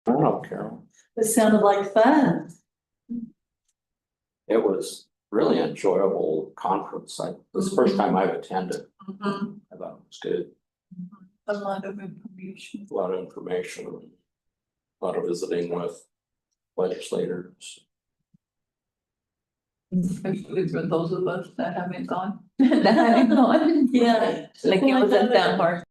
I don't know, Carol. It sounded like fun. It was really enjoyable conference. This is the first time I've attended. Mhm. I thought it was good. A lot of information. A lot of information, a lot of visiting with legislators. Especially for those of us that haven't gone. That haven't gone. Yeah. Like it wasn't that hard.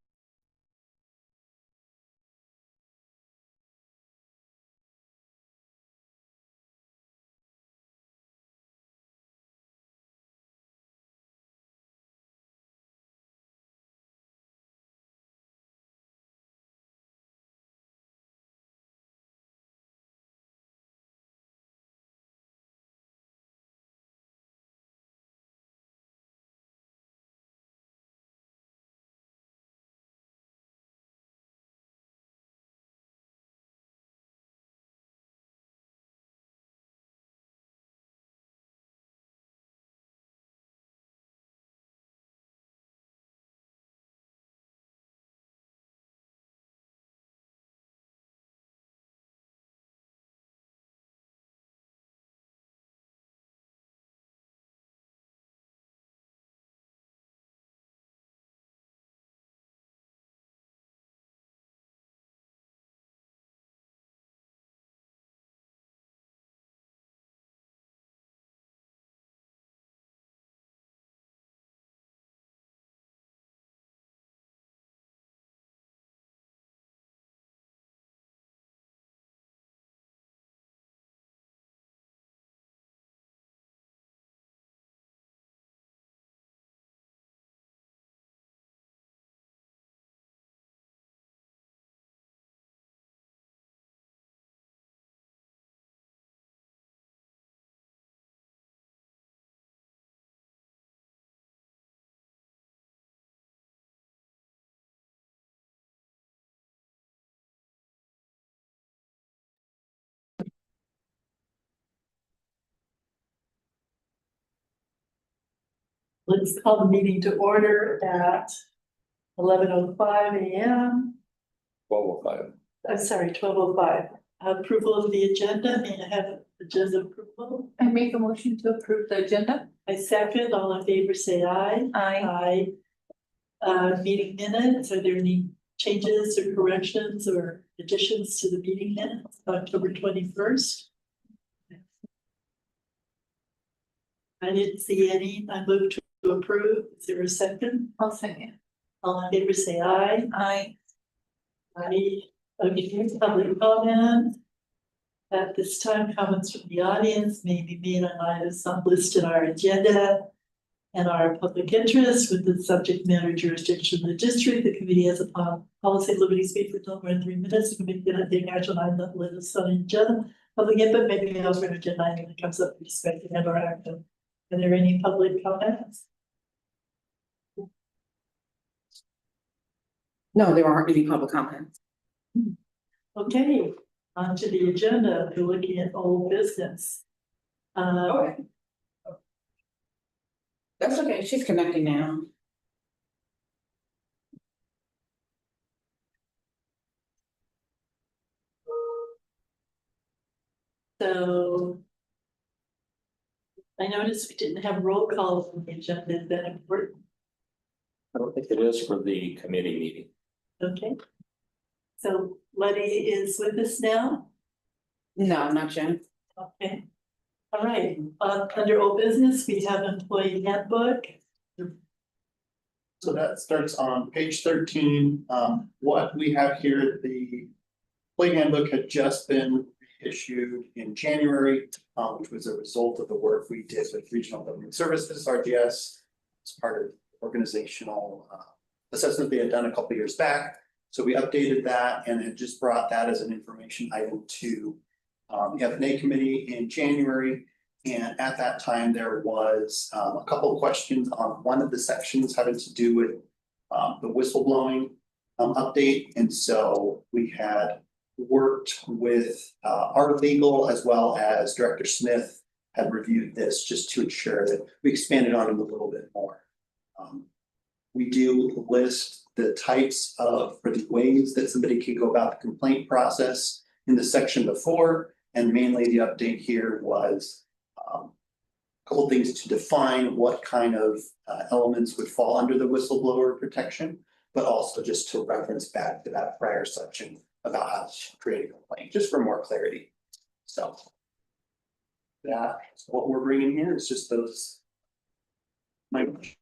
Let's call the meeting to order at 11:05 a.m. 12:05. I'm sorry, 12:05. Approval of the agenda. May I have agenda approval? I make a motion to approve the agenda. I second. All in favor, say aye. Aye. Aye. Meeting minutes. Are there any changes or corrections or additions to the meeting minutes of October 21st? I didn't see any. I move to approve. Is there a second? I'll second. All in favor, say aye. Aye. Aye. Okay, public comment. At this time, comments from the audience may be made on items not listed on our agenda and our public interest with the subject matter jurisdiction of the district. The committee has upon policy limiting speech for no more than 3 minutes. The committee cannot take action on the listed on the agenda. Public input may be held for an agenda item that comes up with respect to and/or action. Are there any public comments? No, there aren't any public comments. Okay, on to the agenda. We're looking at old business. Okay. That's okay, she's connecting now. So I noticed we didn't have roll calls on the agenda. Is that important? I don't think it is for the committee meeting. Okay. So Letty is with us now. No, not yet. Okay. All right, under old business, we have employee handbook. So that starts on page 13. What we have here, the employee handbook had just been issued in January, which was a result of the work we did with Regional Government Services, RGS. As part of organizational assessment they had done a couple years back. So we updated that and had just brought that as an information item to the F&A committee in January. And at that time, there was a couple of questions on one of the sections having to do with the whistleblowing update. And so we had worked with our legal as well as Director Smith had reviewed this just to ensure that we expanded on it a little bit more. We do list the types of, or the ways that somebody can go about the complaint process. in the section before, and mainly the update here was a couple things to define what kind of elements would fall under the whistleblower protection, but also just to reference back to that prior section about how to create a complaint, just for more clarity. So that's what we're bringing here, is just those language.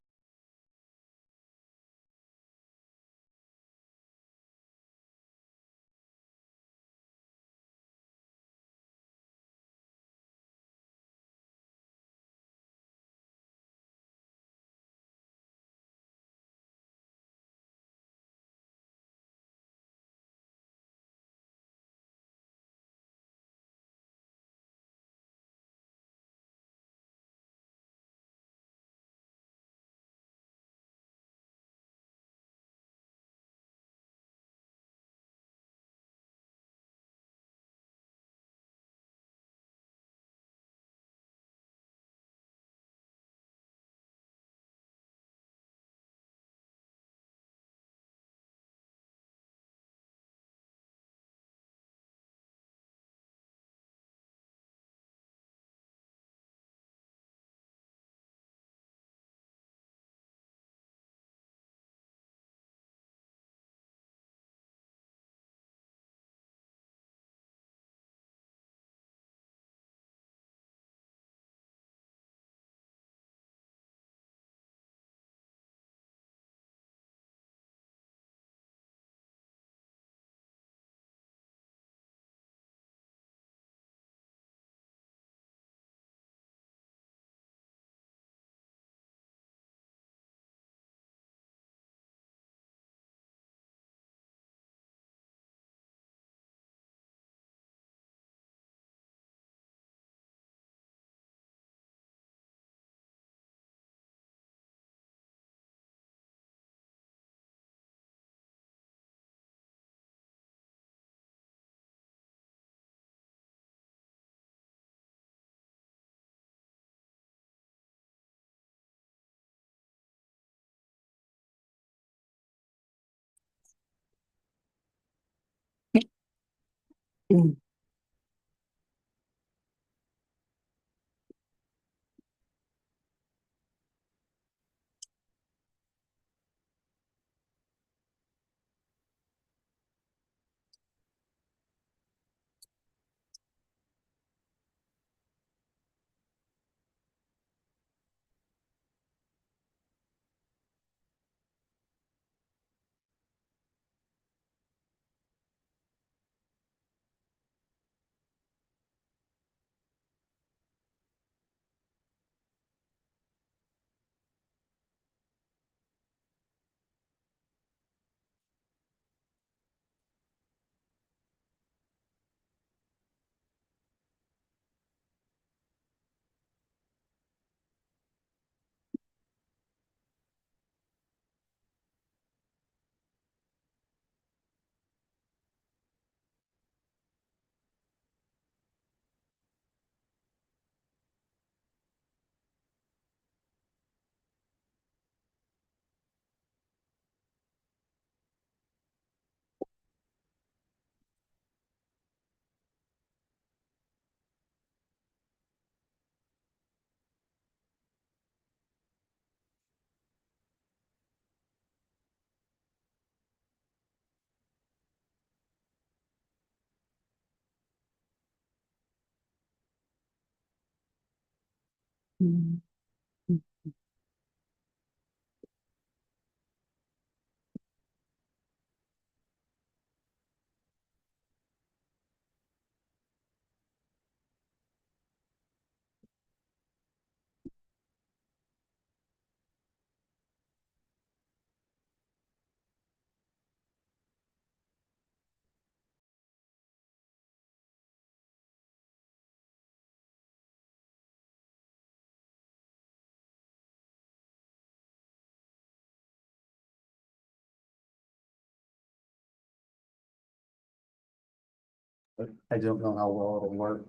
But I don't know how well it'll work.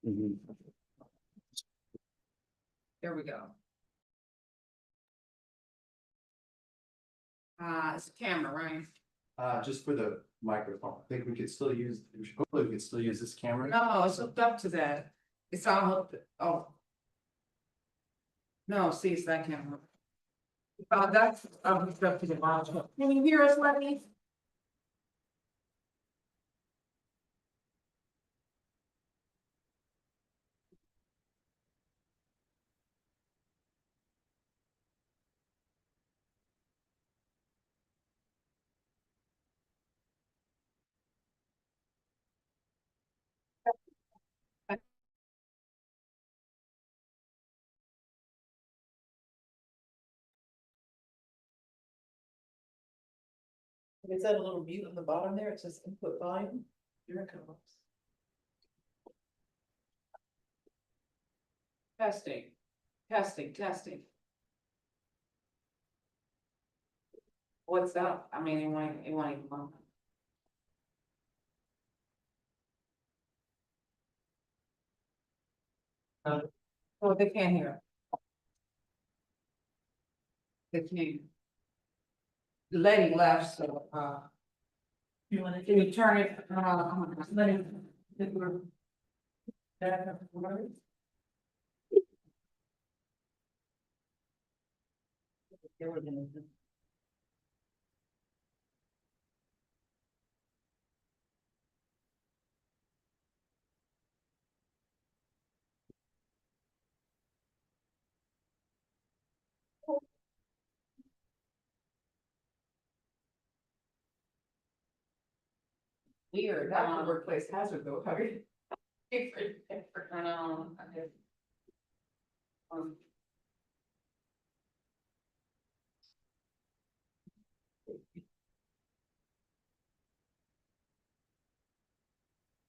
Mhm. There we go. It's a camera, right? Just for the microphone, I think we could still use, hopefully we could still use this camera. No, it's hooked up to that. It's all hooked, oh. No, see, it's that camera. That's, hooked up to the wall. Can you hear us, Lenny? Is that a little mute on the bottom there? It says input volume. Here it comes. Testing, testing, testing. What's up? I mean, it won't even. Oh, they can't hear. They can't. The lady left, so, You wanna can do you turn it, let it, if we're back up and running? Here we're gonna do- Weird, that's a workplace hazard though, how you? I know, I did.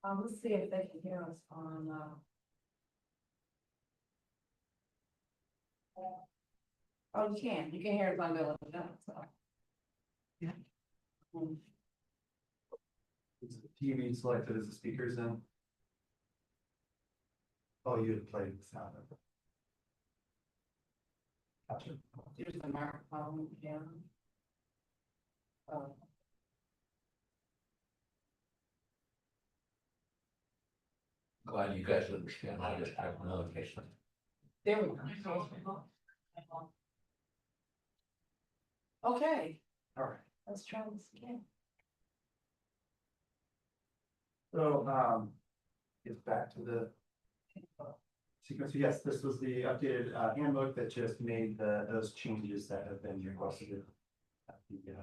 Let's see if they can hear us on, Oh, you can hear it on the, so. Yeah. Is the TV selected as the speakers in? Oh, you had played the sound of it. Gotcha. Here's the microphone, yeah. Glad you guys understand how to have another case. There we go. Okay, All right. let's try this again. So, it's back to the sequence. Yes, this was the updated handbook that just made those changes that have been requested at the meeting.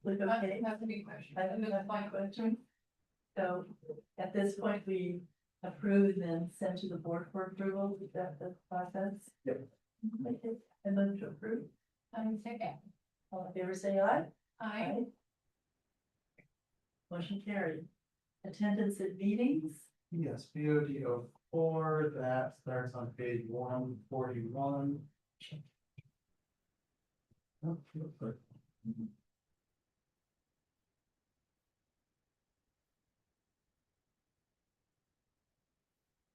Look, okay, That's a good question. I think that's my question. So at this point, we approve and send to the board for approval, is that the process? Yep. Okay, and then to approve, I'm second. all in favor, say aye. I, Motion carried. Attendance at meetings, Yes, BOD 04, that starts on page 141. Oh, good.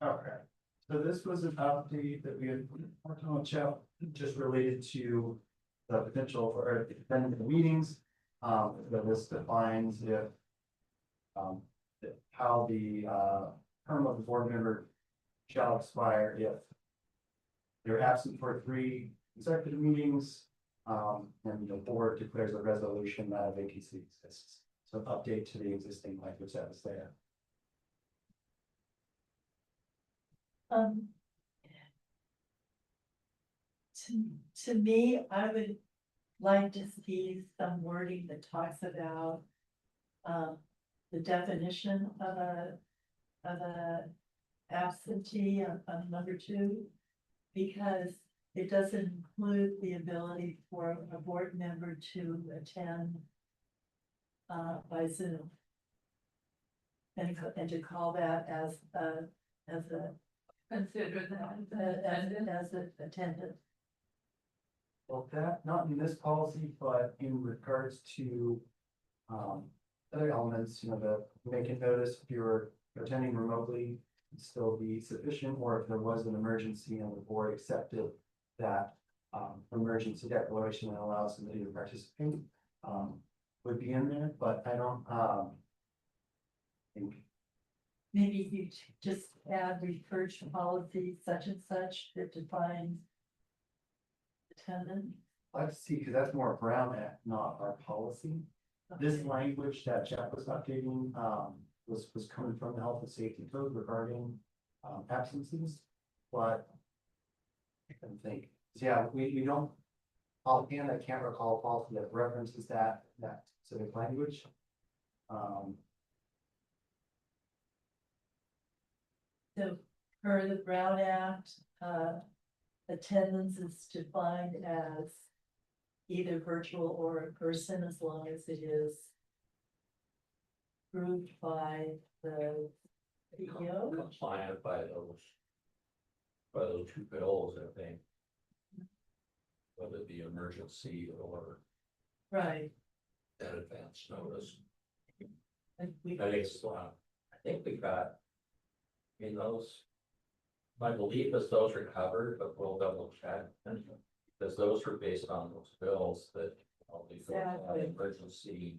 Okay, so this was an update that we had worked on, just related to the potential for attending the meetings. That this defines if how the term of the board member shall expire if they're absent for 3 consecutive meetings, and the board declares a resolution that a vacancy exists. So update to the existing language that was there. to me, I would like to see some wording that talks about the definition of a absentee on number 2, because it doesn't include the ability for a board member to attend by Zoom. And to call that as a consider that. as an attendant. Well, that, not in this policy, but in regards to other elements, the make a notice if you're attending remotely, still be sufficient, or if there was an emergency and the board accepted that emergency declaration that allows somebody to participate, would be in there, but I don't, think. Maybe you just add refer to policy such and such that defines attendance. Let's see, because that's more Brown Act, not our policy. This Okay. language that Jeff was updating, was coming from the health and safety code regarding, absences, but. I can think, so yeah, we don't, offhand, I can't recall a policy that references that specific language. So per the Brown Act, attendance is defined as either virtual or in person, as long as it is approved by the CEO. Compliant by those two bills, I think. Whether it be emergency or Right. an advance notice. And we, I think it's, I think we got. In those. My belief is those are covered, but we'll double check. Because those are based on those bills that. Exactly. Emergency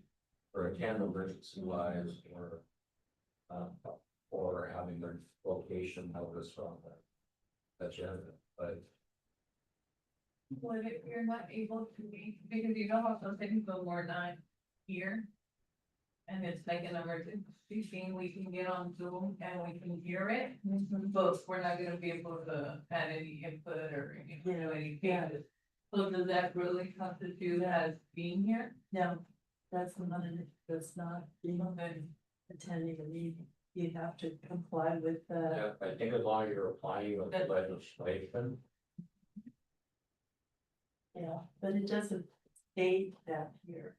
or attend emergency wise or. Or having their location notice on the agenda, but. Well, if you're not able to be, because you know how some things go more than here. And it's like an emergency thing, we can get on Zoom and we can hear it, but we're not gonna be able to add any input or, you know, any changes. So does that really constitute as being here? no, that's not being attending a meeting. You have to comply with the, Yeah, I think as long as you're applying with the legislation, yeah, but it doesn't state that here.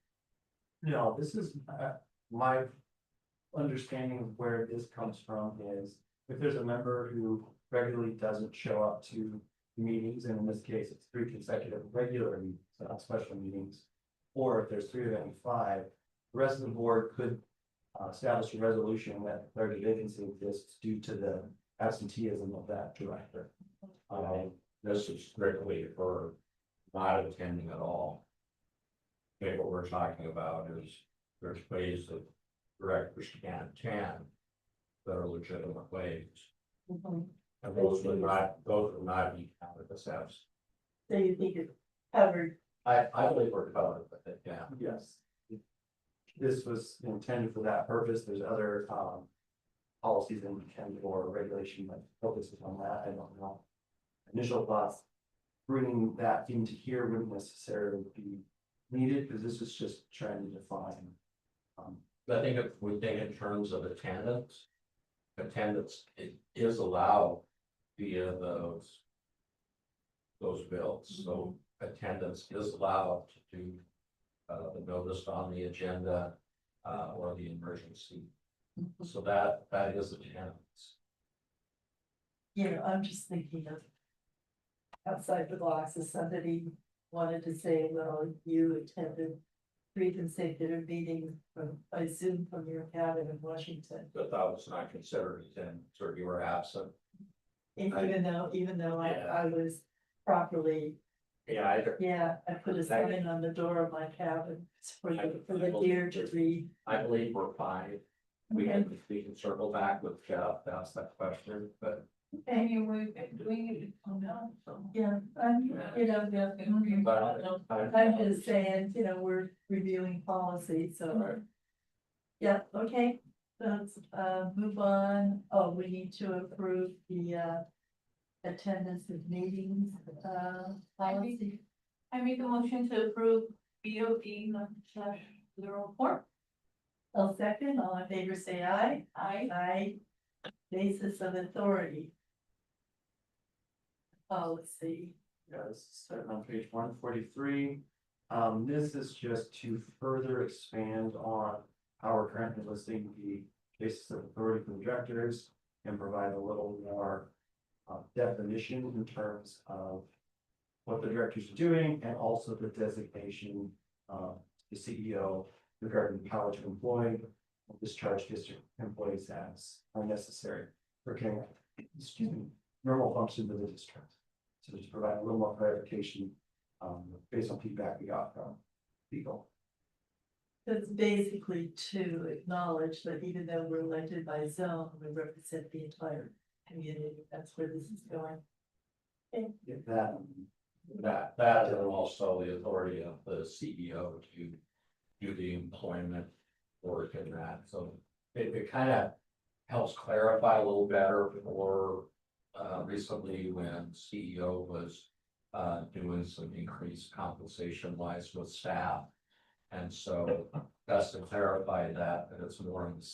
No, this is, my understanding of where this comes from is if there's a member who regularly doesn't show up to meetings, and in this case, it's 3 consecutive regular meetings, not special meetings. Or if there's 3 of any 5, the rest of the board could establish a resolution that declared a vacancy exists due to the absenteeism of that director. this is strictly for not attending at all. Okay, what we're talking about is there's ways that directors can attend that are legitimate ways. And those would not be counted as absent. So you think it's covered, I believe we're covered with it, yeah. Yes. This was intended for that purpose. There's other policies in Kent or regulation that focuses on that. I don't know. Initial thoughts, bringing that into here wouldn't necessarily be needed because this is just trying to define. I think if we think in terms of attendance, it is allowed via those bills, so attendance is allowed to do the notice on the agenda or the emergency. So that is attendance. you know, I'm just thinking of outside the box, if somebody wanted to say, well, you attended 3 consecutive meetings by Zoom from your cabin in Washington. But that was not considered attendance, or you were absent. And Right. even though Yeah. I was properly, Yeah, I put a sign on the door of my cabin for the deer to read. I believe we're fine. We can circle back with Jeff, to ask that question, but And you would be doing it on that, so. Yeah, I'm just saying, we're reviewing policy, so. Yeah, okay, let's move on. Oh, we need to approve the attendance of meetings policy. I make a motion to approve BOD/04. I'll second, all in favor say aye. Aye. Aye. Basis of authority. Policy. Yeah, this is starting on page 143. This is just to further expand on how we're currently listing the basis of authority for the directors and provide a little more definition in terms of what the directors are doing and also the designation of the CEO regarding how to employ or discharge district employees as unnecessary. Okay, excuse me, normal functions of the district. So just provide a little more clarification, based on feedback we got from legal. That's basically to acknowledge that even though we're elected by zone, we represent the entire community. That's where this is going. If that, That and also the authority of the CEO to do the employment work in that, so it kind of helps clarify a little better for recently when CEO was doing some increased compensation wise with staff. And so that's to clarify that it's more in the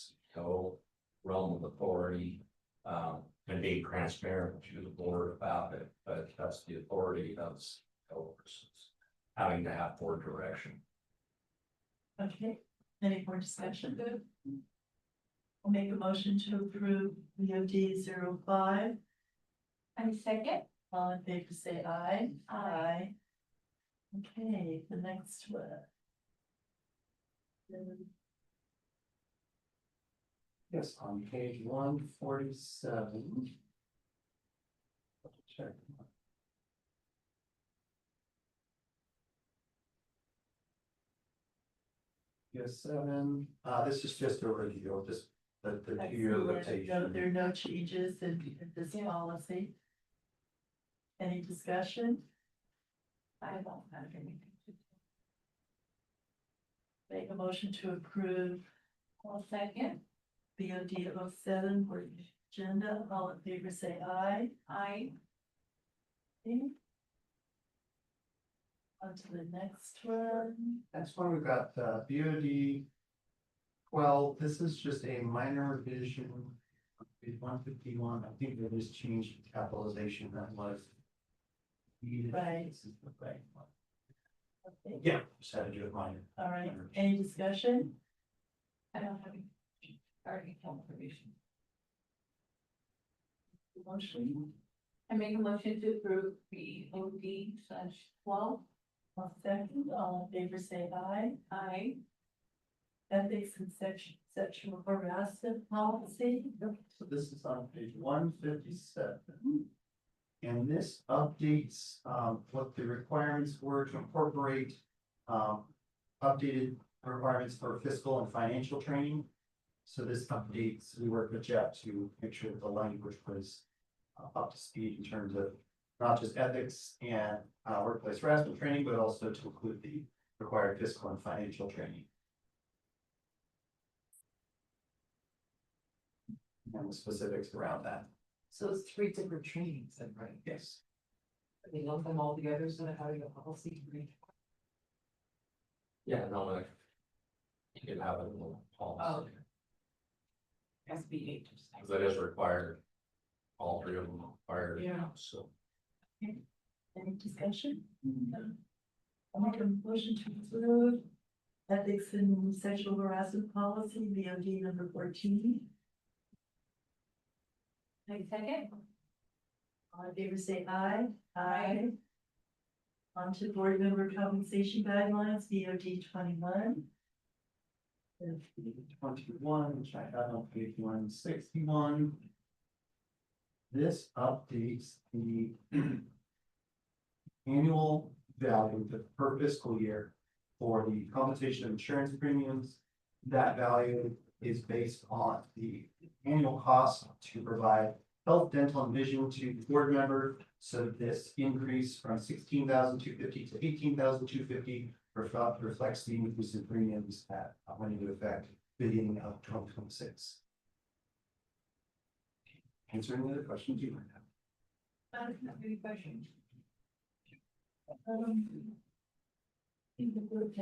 CEO realm of authority, and being transparent to the board about it, but that's the authority of the CEO versus having to have board direction. Okay, any more discussion? Good. I'll make a motion to approve VOD 05. And second, All in favor, say aye. Aye. Okay, the next one. yes, on page 147. Check. Yes, 7, this is just a review, just the 2-year No, rotation. there are no changes in this policy. Any discussion? I don't have anything. Make a motion to approve Well, second, BOD 07 for the agenda. All in favor, say aye. I, Okay. On to the next one. Next one, we've got BOD 12, this is just a minor revision. Page 151, I think they just changed capitalization that was. needed. Right. This is the right one. Okay, Yeah, just had to do it minor. all right, any discussion? I don't have any. Already confirmation. Motion, I make a motion to approve the OD/12. one second, all in favor, say aye. I, Ethics and sexual harassment policy. So this is on page 157. And this updates what the requirements were to incorporate updated requirements for fiscal and financial training. So this updates, we worked with Jeff to make sure that the language was up to speed in terms of not just ethics and workplace harassment training, but also to include the required fiscal and financial training. And the specifics around that. So it's 3 different trainings then, right? Yes. They lump them all together, so that having a policy. Yeah, no, like, you can have a little policy, SB 8. because it is required. All 3 of them are required, Yeah. so. Any discussion? I'll make a motion to approve ethics and sexual harassment policy, BOD number 14. I second, All in favor, say aye. Aye. On to board member compensation guidelines, BOD 21. 21, which I have on page 161. This updates the annual value per fiscal year for the compensation of insurance premiums. That value is based on the annual cost to provide health, dental, and vision to the board member. So this increase from 16,250 to 18,250 reflects the increase in premiums that went into effect beginning of 2026. Answer any other questions you might have. I don't have any questions. In the group,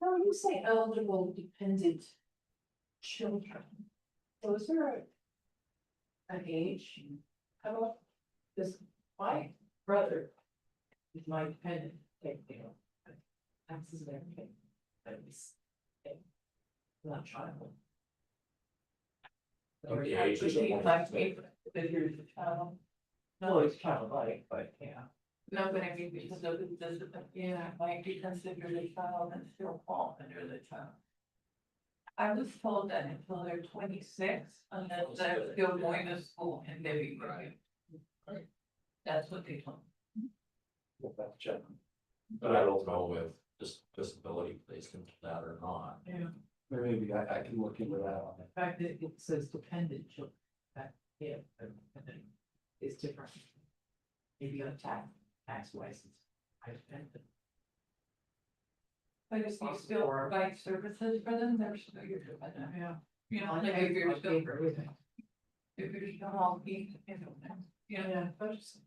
Now, you say eligible dependent children. So is there an age? How about this, my brother is my dependent, like, you know, taxes and everything. But he's not child. Like the age is Would he one. like to wait if you're the child? No, it's childlike, but yeah. No, but I mean, because of the, yeah, might be considered a child and still fall under the child. I was told that until they're 26, unless they're still going to school and they be right. That's what they told me. We'll have to check. But I don't know if this disability plays into that or not. Yeah. Maybe I can look into that on it. The fact that it says dependent children, that, yeah, dependent is different. Maybe on tax wise, it's I dependent. But if you still provide services for them, they're still your dependent. Yeah. You know, like if you're still, if you're still all being, you know, Yeah, but just.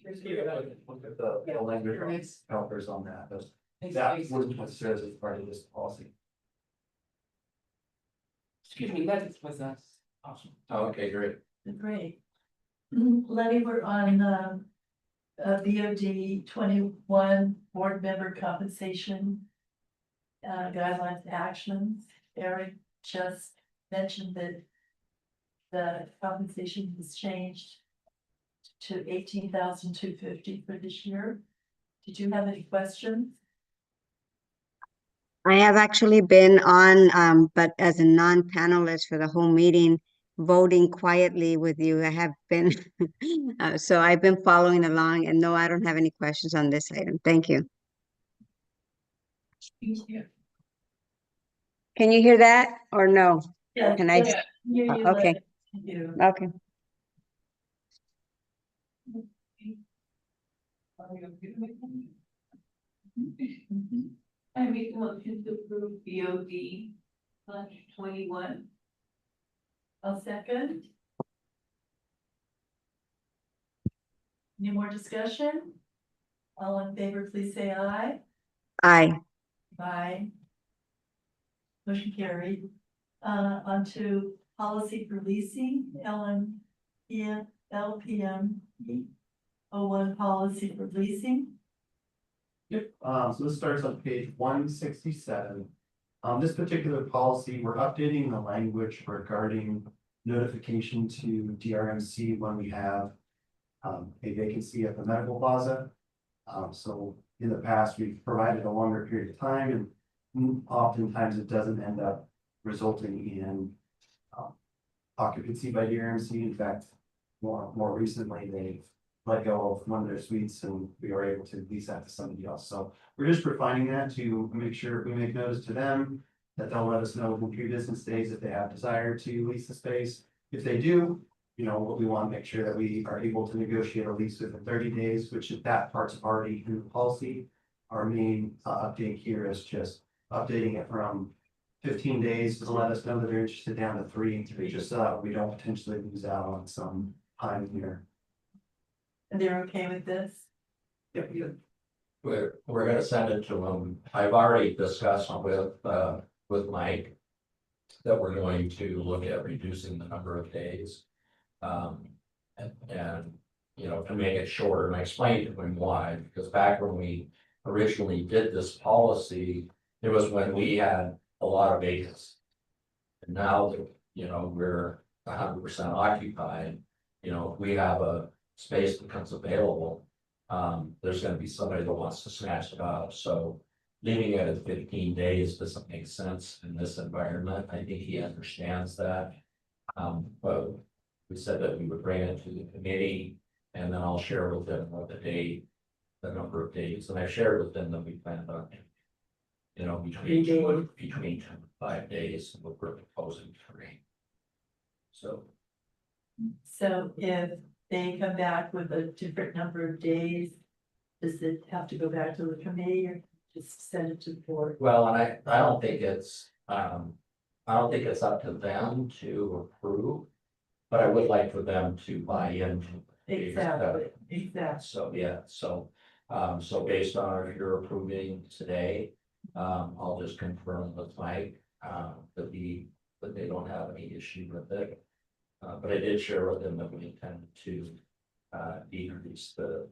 Look at the language There is. helpers on that, but It's that based- wouldn't necessarily be part of this policy. Excuse me, that was us. Awesome. Okay, great. Great. Lenny, we're on, VOD 21, board member compensation. Guidelines, actions. Eric just mentioned that the compensation has changed to 18,250 for this year. Did you have any questions? I have actually been on, but as a non-panelist for the whole meeting, voting quietly with you. I have been, so I've been following along, and no, I don't have any questions on this item. Thank you. Yeah. Can you hear that or no? Yeah. Can I- yeah, hear you, okay. Lenny. Thank you. Okay. I make a motion to approve BOD /21. I'll second. Any more discussion? All in favor, please say aye. Aye. Aye. Motion carried. Onto policy for leasing, LPM 01 policy for leasing. Yep, so this starts on page 167. This particular policy, we're updating the language regarding notification to DRMC when we have a vacancy at the medical plaza. So in the past, we've provided a longer period of time, and oftentimes it doesn't end up resulting in occupancy by DRMC. In fact, more recently, they've let go of one of their suites and we were able to lease that to somebody else. So we're just refining that to make sure we make notice to them that they'll let us know within 3 business days if they have desire to lease the space. If they do, you know, what we want to make sure that we are able to negotiate a lease within 30 days, which is that part's already in the policy. Our main update here is just updating it from 15 days to let us know that they're interested down to 3, just so that we don't potentially lose out on some time here. And they're okay with this? Yep, We're gonna send it to them. I've already discussed with Mike. That we're going to look at reducing the number of days. And, you know, to make it shorter, and I explained to him why, because back when we originally did this policy, it was when we had a lot of vacancies. And now that, you know, we're 100% occupied, you know, if we have a space that becomes available, there's gonna be somebody that wants to snatch it up, so leaving it at 15 days doesn't make sense in this environment. I think he understands that. But we said that we would bring it to the committee and then I'll share with them what the number of days, and I shared with them that we planned on, you know, between 2 and 5 days, and we're proposing 3. So. So if they come back with a different number of days, does it have to go back to the committee or just send it to the board? Well, and I don't think it's up to them to approve, but I would like for them to buy into. Exactly. So, yeah, so based on your approving today, I'll just confirm with Mike, that they don't have any issue with it. But I did share with them that we intend to, decrease the.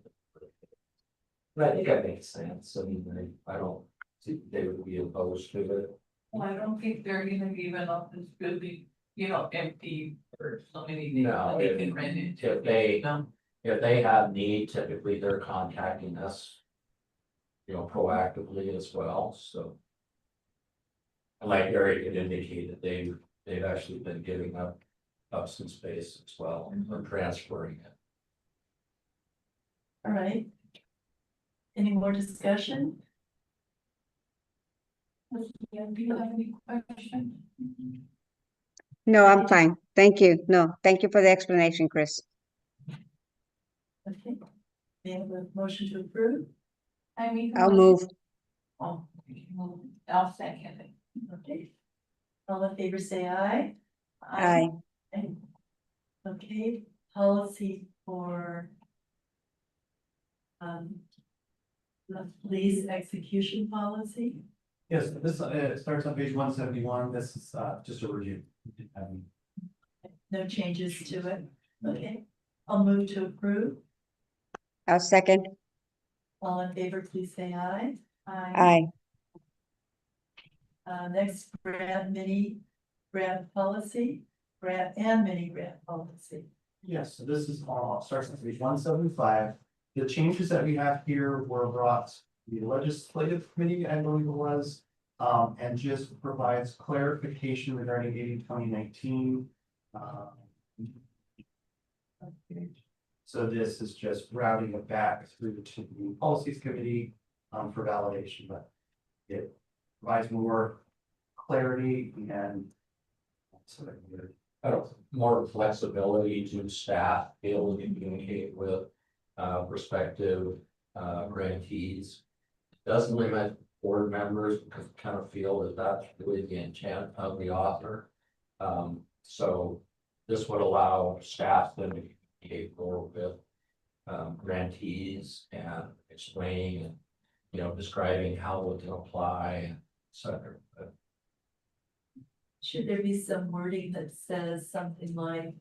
But I think that makes sense. I mean, I don't think they would be opposed to it. Well, I don't think they're gonna give it up this building, you know, empty for so many days. No, They can rent it. if they- No. if they have need, typically they're contacting us. You know, proactively as well, so. And like Eric had indicated, they've actually been giving up some space as well, or transferring it. All right. Any more discussion? Do you have any questions? No, I'm fine. Thank you. No, thank you for the explanation, Chris. Okay. May I have a motion to approve? I mean. I'll move. Oh, I'll second it. Okay. All in favor, say aye. Aye. Okay, policy for the police execution policy. Yes, this starts on page 171. This is just a review. No changes to it. Okay, I'll move to approve. I'll second. All in favor, please say aye. Aye. Next, grant policy, grant and mini grant policy. Yes, so this is all starts on page 175. The changes that we have here were brought to the legislative committee, I believe it was. And just provides clarification regarding 80/2019. So this is just routing it back through to the policies committee for validation, but it provides more clarity and sort of More flexibility to staff, be able to communicate with, prospective, grantees. Doesn't limit board members, because I kind of feel that that's really the intent of the author. So this would allow staff then to communicate more with, grantees and explaining and, you know, describing how it can apply, et cetera. But Should there be some wording that says something like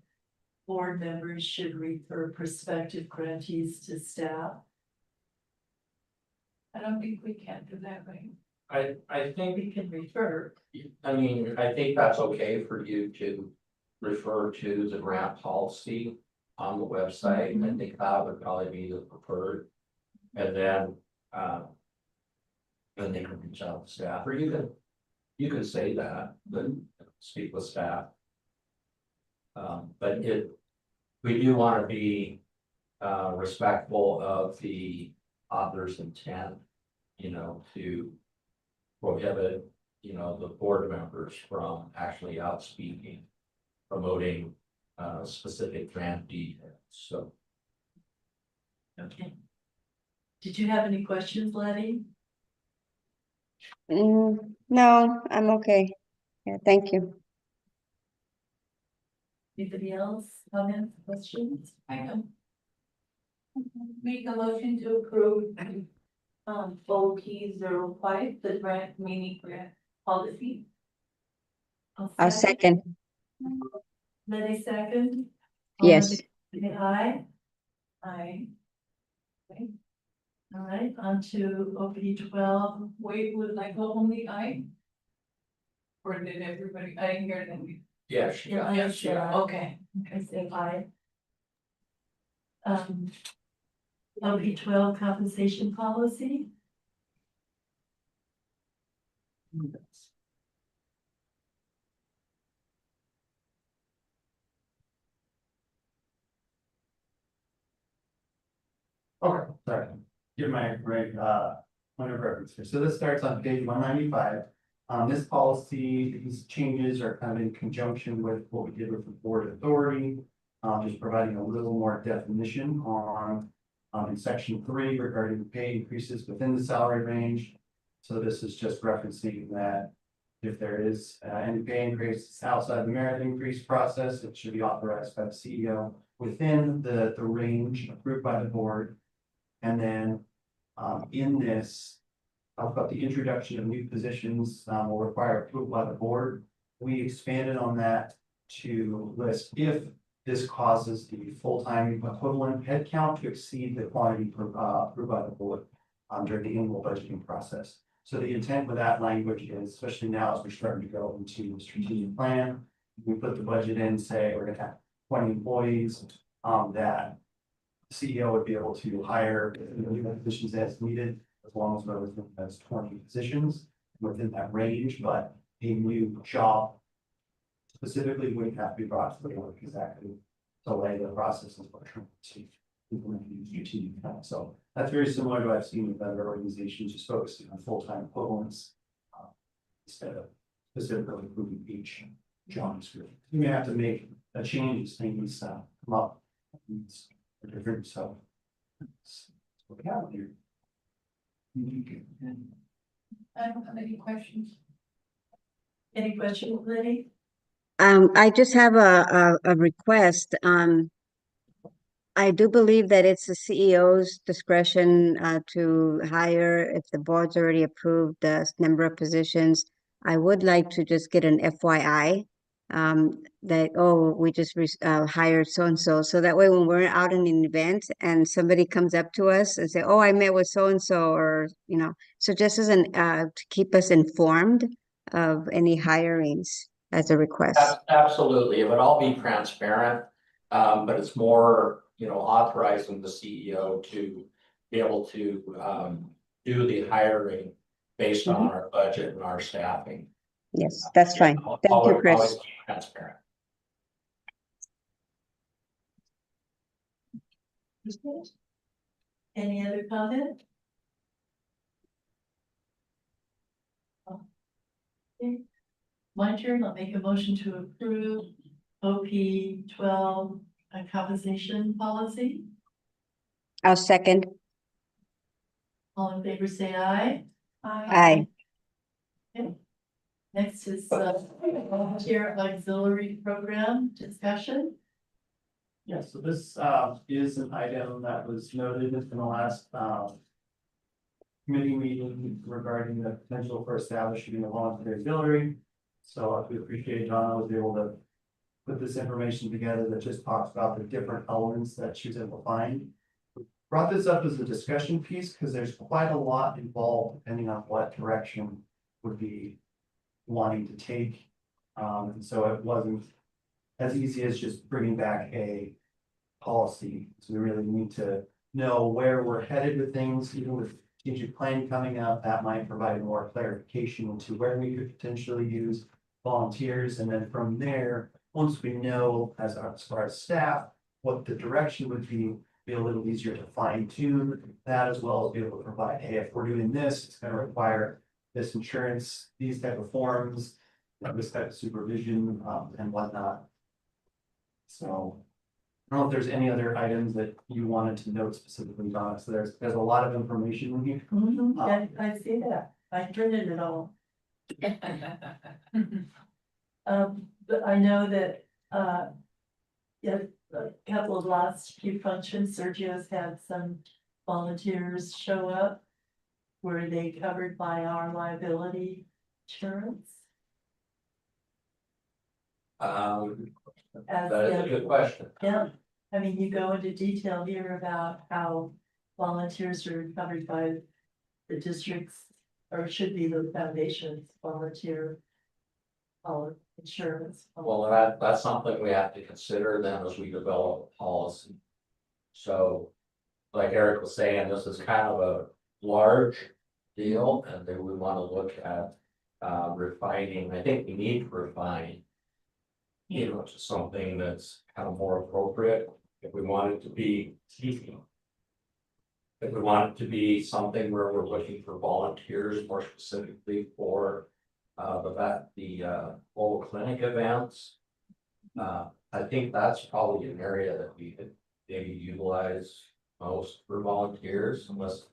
board members should refer prospective grantees to staff? I don't think we can do that, right? I think, We can refer. I mean, I think that's okay for you to refer to the grant policy on the website. I think that would probably be the preferred. And then they can reach out to staff, or you can say that, but speak with staff. But we do want to be respectful of the author's intent, you know, to prohibit, you know, the board members from actually out speaking, promoting specific grant details, so. Okay. Did you have any questions, Letty? No, I'm okay. Yeah, thank you. Anybody else? Comments, questions? I can. Make a motion to approve. OP 05, the grant mini grant policy. I'll second. Letty second. All in Yes. favor, say aye. I, All right, on to OP 12. wait, was I go only I? Or did everybody, I didn't hear them. Yes, Yeah, Yes, yeah. okay. I say aye. OP 12 compensation policy. Okay, sorry. Get my point of reference here. So this starts on page 195. This policy, these changes are kind of in conjunction with what we did with the board authority. Just providing a little more definition on in section 3 regarding pay increases within the salary range. So this is just referencing that if there is any pay increase outside the merit increase process, it should be authorized by the CEO within the range approved by the board. And then in this, talk about the introduction of new positions will require approval by the board. We expanded on that to list if this causes the full-time equivalent headcount to exceed the quantity approved by the board during the annual budgeting process. So the intent with that language is, especially now as we're starting to go into the strategic plan, we put the budget in, say we're gonna have 20 employees, that CEO would be able to hire new positions as needed, as long as we're within those 20 positions within that range, but a new job specifically wouldn't have to be brought to the board because that could delay the process of trying to implement the UT account. So that's very similar to what I've seen with other organizations, just focusing on full-time equivalents instead of specifically including each job description. You may have to make a change as things come up. It's different, so that's what we have here. I don't have any questions. Any questions, Liddy? I just have a request. I do believe that it's the CEO's discretion to hire if the board's already approved the number of positions. I would like to just get an FYI that, oh, we just hired so-and-so. So that way when we're out in an event and somebody comes up to us and say, oh, I met with so-and-so, or, you know, so just as an to keep us informed of any hirings as a request. Absolutely, it would all be transparent, but it's more, authorizing the CEO to be able to, do the hiring based on our budget and our staffing. Yes, that's fine. Thank you, Chris. Always be transparent. Any other comment? Okay. My turn, I'll make a motion to approve OP 12 compensation policy. I'll second. All in favor, say aye. Aye. Okay. Next is volunteer auxiliary program discussion. Yeah, so this is an item that was noted in the last committee meeting regarding the potential for establishing a voluntary auxiliary. So we appreciate Donna was able to put this information together that just talks about the different elements that she's able to find. Brought this up as a discussion piece because there's quite a lot involved depending on what direction would be wanting to take. And so it wasn't as easy as just bringing back a policy. So we really need to know where we're headed with things, even with strategic plan coming up, that might provide more clarification into where we could potentially use volunteers. And then from there, once we know as far as staff, what the direction would be a little easier to fine tune that, as well as be able to provide, hey, if we're doing this, it's going to require this insurance, these type of forms, this type of supervision, and whatnot. So I don't know if there's any other items that you wanted to note specifically, Donna. So there's a lot of information in here. I see that. I printed it all. But I know that, yeah, a couple of last few functions, Sergio's had some volunteers show up. Were they covered by our liability insurance? As That is a good question. Yeah, I mean, you go into detail here about how volunteers are covered by the districts, or should be the foundation's volunteer insurance. Well, that's something we have to consider then as we develop a policy. So, like Eric was saying, this is kind of a large deal, and then we want to look at refining. I think we need to refine, to something that's kind of more appropriate. If we want it to be teaching, if we want it to be something where we're looking for volunteers more specifically for the whole clinic events. I think that's probably an area that we could maybe utilize most for volunteers, unless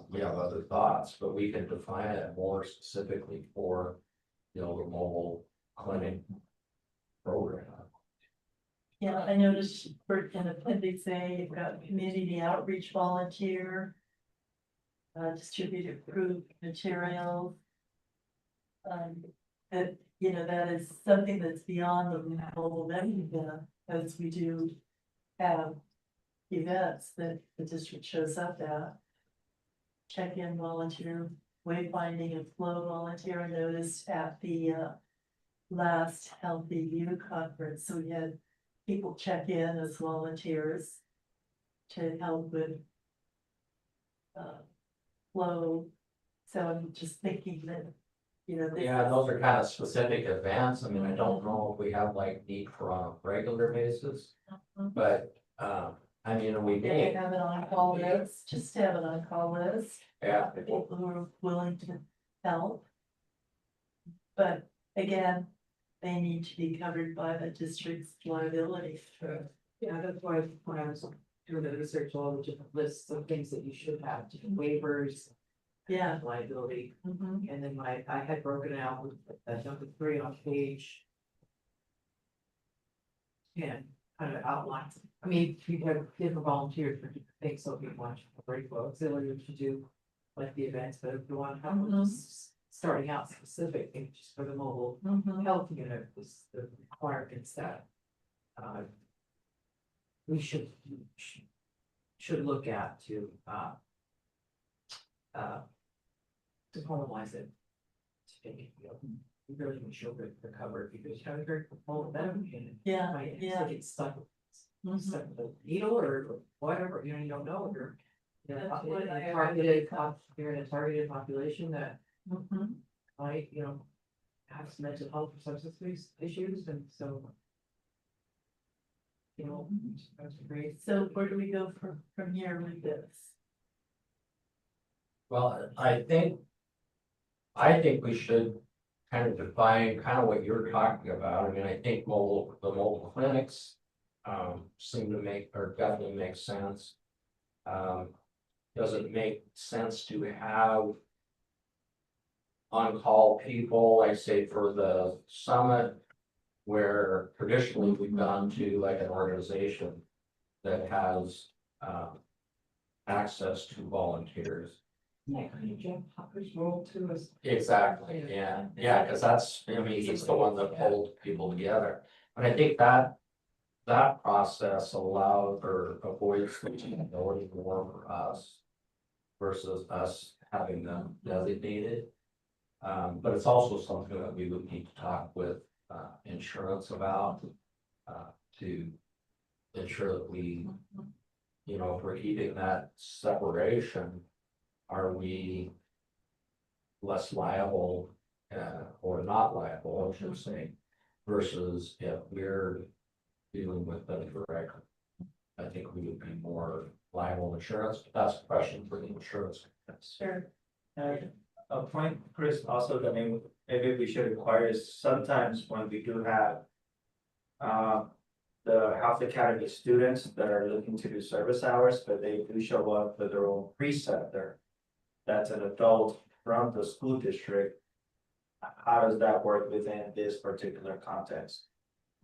we have other thoughts, but we can define it more specifically for, the mobile clinic program. Yeah, I noticed for in appendix A, you've got community outreach volunteer. Distributed approved materials. That, that is something that's beyond the mobile event, as we do have events that the district shows up at. Check-in volunteer, wayfinding and flow volunteer. I noticed at the last Healthy View conference, so we had people check in as volunteers. to help with flow. So I'm just thinking that, you know. this Yeah, is- those are kind of specific events. I mean, I don't know if we have like need for on a regular basis, Mhm. but, I mean, we Yeah, may, have an on-call list, just have an on-call list. yeah. For people who are willing to help. But again, they need to be covered by the district's liability. Sure. Yeah, that's why when I was doing the research, all the different lists of things that you should have, different waivers, Yeah. liability. Mhm. And then I had broken out with number 3 on page. Yeah, kind of outlines. I mean, you have different volunteers for different things, so if you want a break for auxiliary to do like the events, but if you want to have Mhm. starting out specific, and just for the mobile Mhm. health unit was the requirements that we should look at to formalize it. To make it, you really make sure that they're covered, because you have a very full benefit and Yeah, might yeah. get stuck with Mhm. stuck with a needle or whatever, you don't know, you're. That's what I- You're in a targeted population that Mhm. might, have some mental health or substance abuse issues, and so. That's great. So where do we go from here with this? Well, I think we should kind of define kind of what you're talking about. I mean, I think the mobile clinics. Seem to make, or definitely make sense. Does it make sense to have on-call people, like say for the summit? Where traditionally we've gone to like an organization that has, access to volunteers. Yeah, kind of Jeff Hopper's role too is. Exactly, yeah, because that's, I mean, he's the one that pulled people together. And I think that process allows or avoids the ability more for us versus us having them designated. But it's also something that we would need to talk with insurance about to ensure that we, if we're keeping that separation, are we less liable or not liable, I should say, versus if we're dealing with them directly. I think we would be more liable insurance, but that's a question for the insurance. Sure. A point, Chris, also that maybe we should require is sometimes when we do have. The Health Academy students that are looking to do service hours, but they do show up with their own preceptor. That's an adult from the school district. How does that work within this particular context?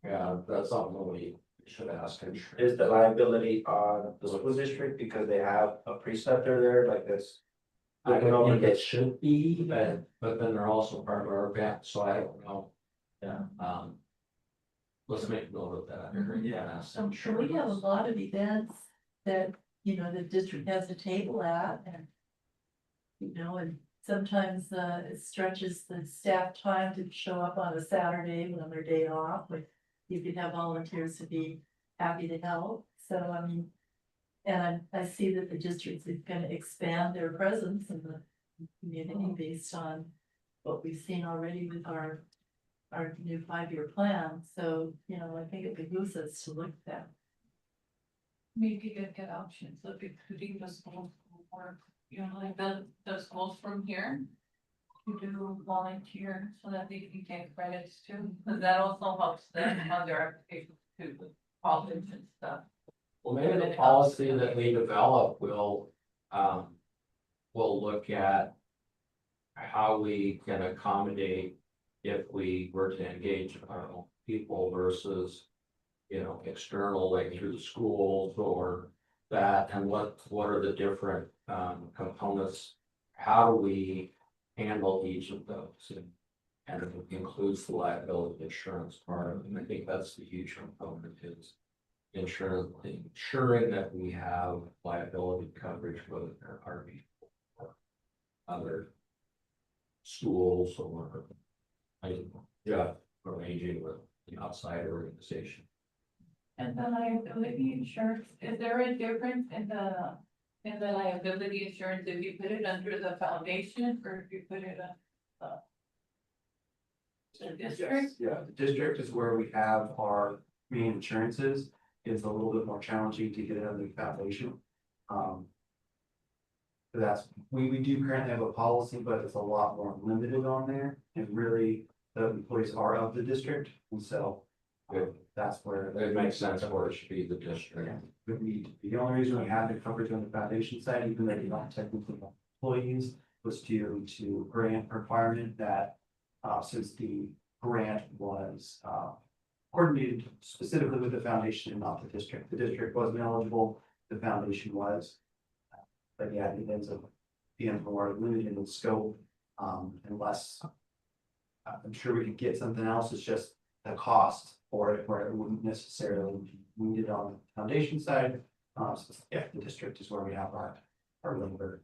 Yeah, that's something that we should ask insurance. Is the liability on the school district because they have a preceptor there like this? I don't think it should be, but then they're also part of our event, so I don't know. Yeah. Let's make note of that. Yeah. So we have a lot of events that, the district has a table at and. And sometimes it stretches the staff time to show up on a Saturday when their day off, but you could have volunteers to be happy to help, so I mean. And I see that the district is gonna expand their presence in the community based on what we've seen already with our new 5-year plan, so, I think it behooves us to look at that. Maybe you could get options of including the schools or, like the schools from here. To do volunteer so that they can get credits too, because that also helps them on their application too, with college and stuff. Well, maybe the policy that we develop will look at how we can accommodate if we were to engage, people versus, external, like through the schools or that, and what are the different, components? How do we handle each of those? And it includes the liability insurance part, and I think that's the huge component is ensuring that we have liability coverage with our RV or other schools or arranging with the outside organization. And the liability insurance, is there a difference in the liability insurance if you put it under the foundation or if you put it on? The district? Yeah, the district is where we have our main insurances. It's a little bit more challenging to get it under the foundation. That's, we do currently have a policy, but it's a lot more limited on there, and really, the employees are of the district, and so. That's where. It makes sense where it should be the district. Would need to be. The only reason we have the coverage on the foundation side, even though you're not technically employees, was due to grant requirement that, since the grant was, coordinated specifically with the foundation and not the district. The district wasn't eligible, the foundation was. But yeah, it ends up being more limited in scope, unless. I'm sure we could get something else, it's just the cost for it, where it wouldn't necessarily be needed on the foundation side. So yeah, the district is where we have our labor.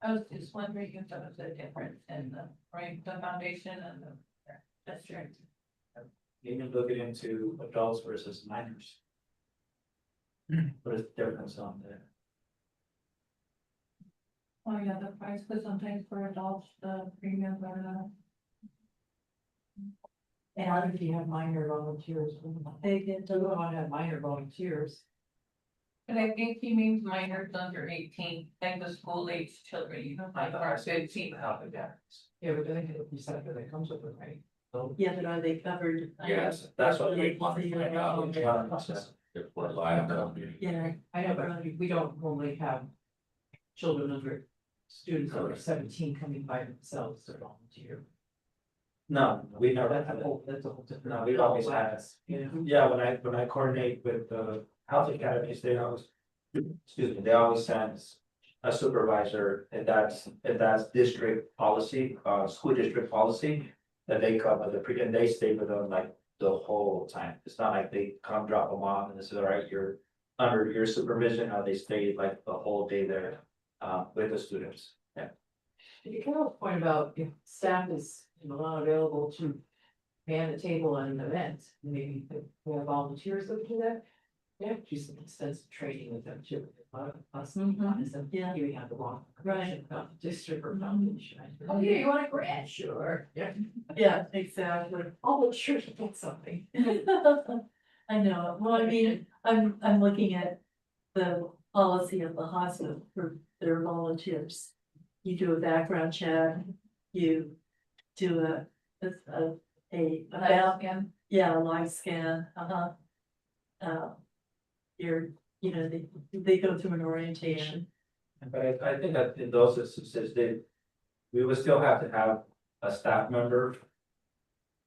I was just wondering if there was a difference in the, right, the foundation and the district. Even looking into adults versus minors. What is the difference on there? Oh, yeah, the price, because sometimes for adults, the premiums are, And if you have minor volunteers, They get you don't to, want to have minor volunteers. and I think he means minors under 18, like the school age children, you know, like our 15. Yeah, but then you said that comes with it, right? yeah, but are they covered? Yes, that's what we want to find out. If we're liable. Yeah, I know, but we don't normally have children under, students under 17 coming by themselves to volunteer. No, we never That's had a that. whole, that's a whole different. No, we've always had. Yeah. Yeah, when I coordinate with the health academies, they always, excuse me, they always send a supervisor, and that's district policy, school district policy. That they cover the pre, and they stay with them like the whole time. It's not like they come drop them off and it's all right, you're under your supervision, or they stay like the whole day there, with the students. Yeah. You can also point about if staff is, not available to man the table at an event, maybe we have volunteers that do that. Yeah, do some extensive training with them too. Us, Yeah. here we have the wrong. Right. About the district or foundation. Oh, yeah, you want a grant? Sure. Yeah. yeah, exactly. Oh, sure, to get something. I know, well, I mean, I'm looking at the policy of the hospital for their volunteers. You do a background check, you do a Again, yeah, a live scan, you're, they go through an orientation. But I think that in those instances, we would still have to have a staff member.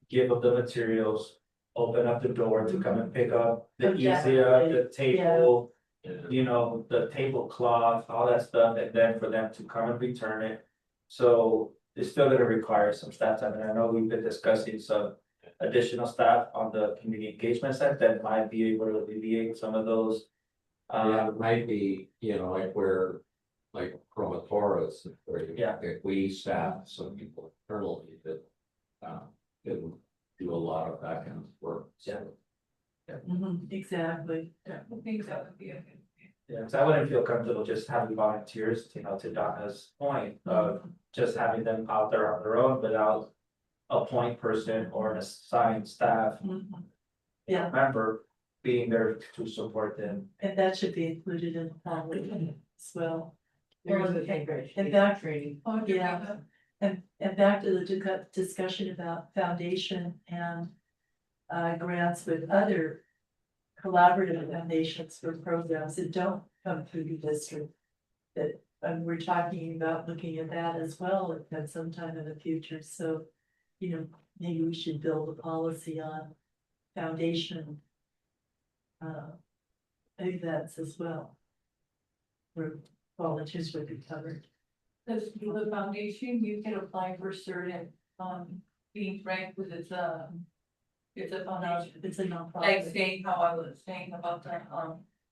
Give them the materials, open up the door to come and pick up the easier, the table. The tablecloth, all that stuff, and then for them to come and return it. So it's still gonna require some staff time, and I know we've been discussing some additional staff on the community engagement side that might be able to alleviate some of those. Yeah, it might be, like where, like Chromatores, where Yeah. if we staff some people internally that. Can do a lot of that kind of work. Yeah. Exactly. I think that would be a good. Yeah, so I wouldn't feel comfortable just having volunteers, to Donna's point of just having them out there on their own without. A point person or an assigned staff Yeah, member being there to support them. and that should be included in the policy as well. There is a And integration, that- training. Oh, Yeah. And back to the discussion about foundation and grants with other collaborative foundations for programs that don't come through the district. That, we're talking about looking at that as well at some time in the future, so, maybe we should build a policy on foundation. Events as well. Where volunteers would be covered. Because through the foundation, you can apply for certain, being ranked with it's a foundation. It's a Like nonprofit. saying how I was saying about the,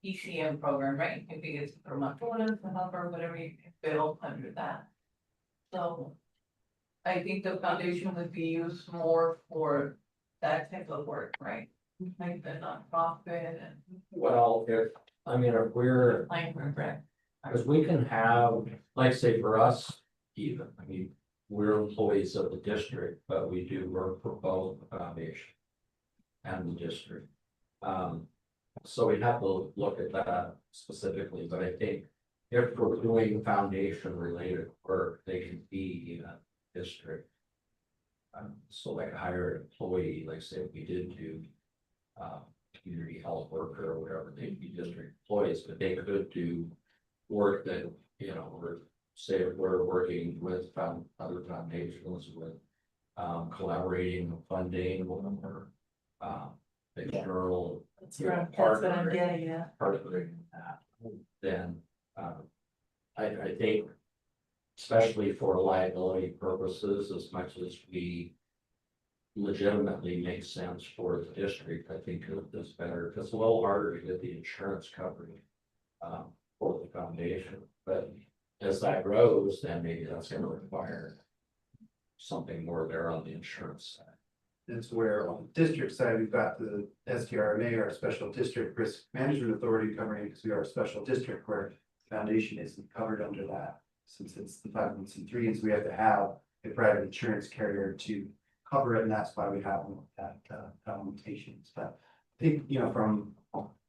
ECM program, right? Maybe it's for my daughter, or whatever you can bill under that. So. I think the foundation would be used more for that type of work, right? like the nonprofit and Well, if we're, applying for a grant. because we can have, like, say for us, even, we're employees of the district, but we do work for both the foundation and the district. So we'd have to look at that specifically, but I think if we're doing foundation related work, they can be in a district. So like a hired employee, like say if we did do community health worker or whatever, they'd be district employees, but they could do work that, or say if we're working with other foundations with collaborating with funding or external That's what I'm getting at. partnering that, then I think especially for liability purposes, as much as we legitimately make sense for the district, I think it's better, it's a little harder to get the insurance coverage for the foundation, but as that grows, then maybe that's gonna require something more there on the insurance side. That's where on the district side, we've got the SDRMA, our Special District Risk Management Authority covering, because we are a special district where foundation isn't covered under that. Since it's the 501(c)(3), and so we have to have a private insurance carrier to cover it, and that's why we have that limitations. But I think, from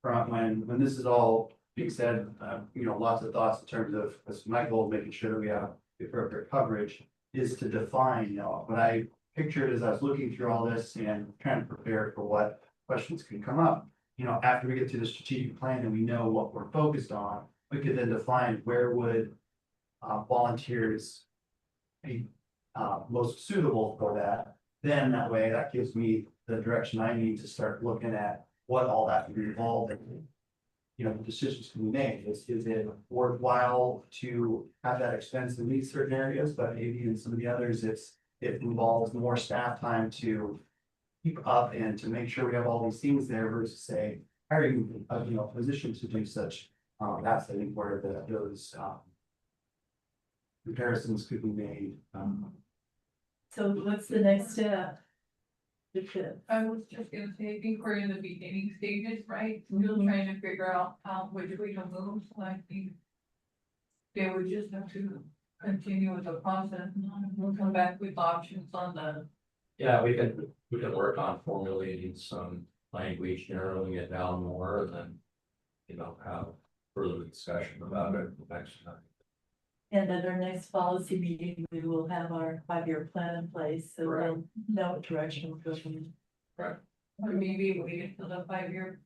when this is all being said, lots of thoughts in terms of, as my goal, making sure that we have the appropriate coverage is to define, what I pictured as I was looking through all this and trying to prepare for what questions can come up. After we get through the strategic plan and we know what we're focused on, we could then define where would volunteers be most suitable for that. Then that way, that gives me the direction I need to start looking at what all that would be involved in. Decisions can be made. Is it worthwhile to have that expense in these certain areas, but maybe in some of the others, it involves more staff time to keep up and to make sure we have all these things there versus say hiring a physician to do such. That's I think where those comparisons could be made. So what's the next step? Because I was just gonna say, I think we're in the beginning stages, right? Still Mhm. trying to figure out which way to move, so I think. They would just have to continue with the process, and we'll come back with options on the. Yeah, we can work on formulating some language, narrowing it down more, and then, have further discussion about it next time. And at our next policy meeting, we will have our 5-year plan in place, so we'll know what direction we're going. Or maybe wait until the 5-year,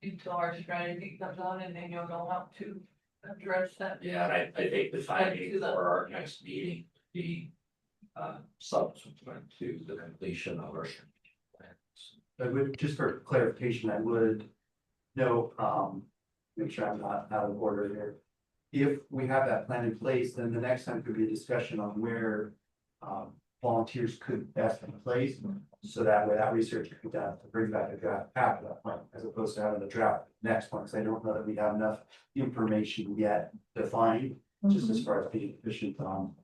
until our strategy comes out, and then you'll know how to address that. Yeah, and I think the timing for our next meeting would be subsequent to the completion of our strategic plans. I would, just for clarification, I would note, make sure I'm not out of order here. If we have that plan in place, then the next time could be a discussion on where volunteers could best be placed. So that way that research could be done to bring back a draft after that point, as opposed to having a draft next one, because I don't know that we have enough information yet defined, just as far as being efficient on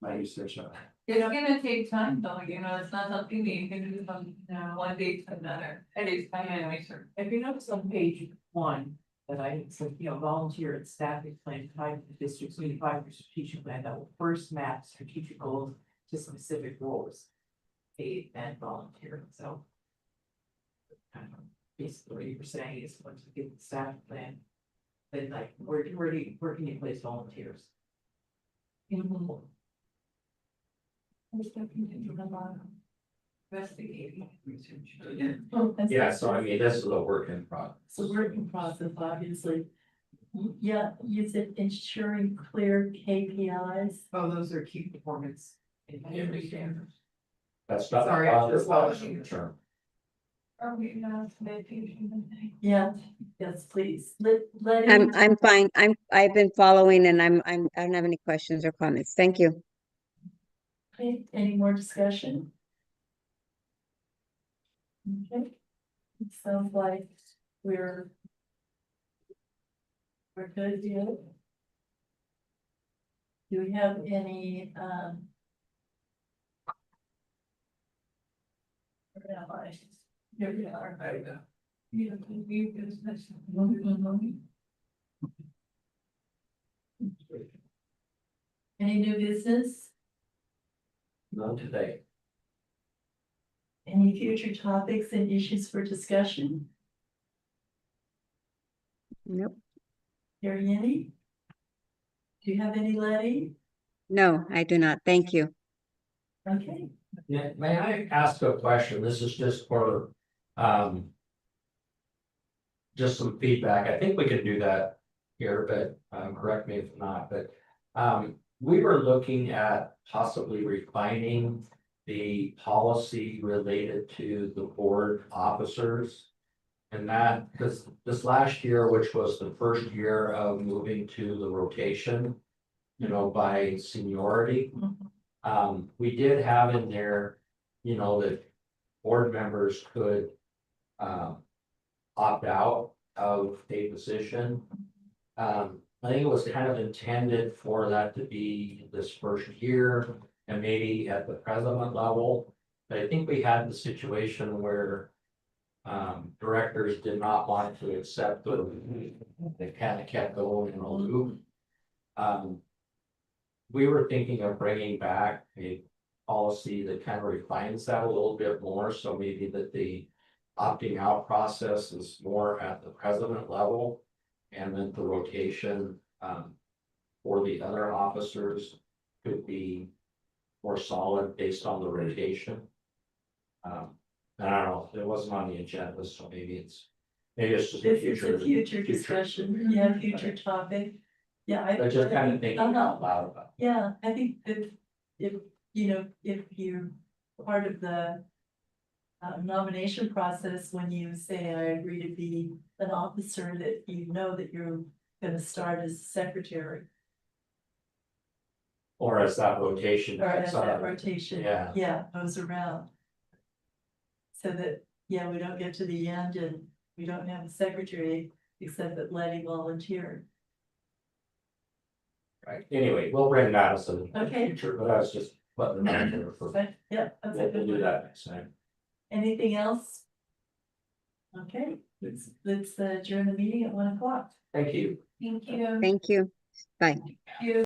my research on it. It's gonna take time though, it's not something that you can do from one day to another, it is time and research. If you notice on page 1, that I said, volunteer and staffing plan tied to the district's new 5-year strategic plan that will first map strategic goals to specific roles. Paid and volunteer, so. Kind of basically what you were saying is once we get the staffing plan, then like, where can you place volunteers? We're still continuing on investigating research. Yeah, so this is a work in progress. It's a working process, obviously. Yeah, you said ensuring clear KPIs. Oh, those are key performance indicators. That's not. Sorry, I just lost the you. term. Are we not meditation? Yeah, yes, please. Let I'm fine. I've been following and I don't have any questions or comments. Thank you. any more discussion? Okay, it sounds like we're good here. Do we have any, where am I? Here we are. There you go. You know, new business. Any new business? None today. Any future topics and issues for discussion? Nope. Hearing any? Do you have any, Letty? No, I do not. Thank you. Okay, Yeah, may I ask a question? This is just for, just some feedback. I think we can do that here, but, correct me if not, but, we were looking at possibly refining the policy related to the board officers. And that, because this last year, which was the first year of moving to the rotation, you know, by seniority. We did have in there, you know, that board members could opt out of a position. I think it was kind of intended for that to be this first year and maybe at the president level. But I think we had the situation where directors did not want to accept it. They kind of kept going in a loop. We were thinking of bringing back a policy that kind of refines that a little bit more, so maybe that the opting out process is more at the president level. And then the rotation for the other officers could be more solid based on the rotation. I don't know, it wasn't on the agenda, so maybe it's just a this is a future. future discussion, yeah, future topic. Yeah, I just kind of thinking Uh-huh. out loud about it. Yeah, I think that if, you know, if you're part of the nomination process, when you say, I agree to be an officer, that you know that you're gonna start as secretary. Or as that rotation. Or as picks that up. rotation, Yeah. yeah, goes around. So that, yeah, we don't get to the end and we don't have a secretary, except that Letty volunteered. Right, anyway, we'll bring that as a Okay. future, but I was just letting them know for, But, yeah, that's a we'll good do one. that next time. Anything else? Okay, let's adjourn the meeting at 1 o'clock. Thank you. Thank you. Thank you. Bye. You.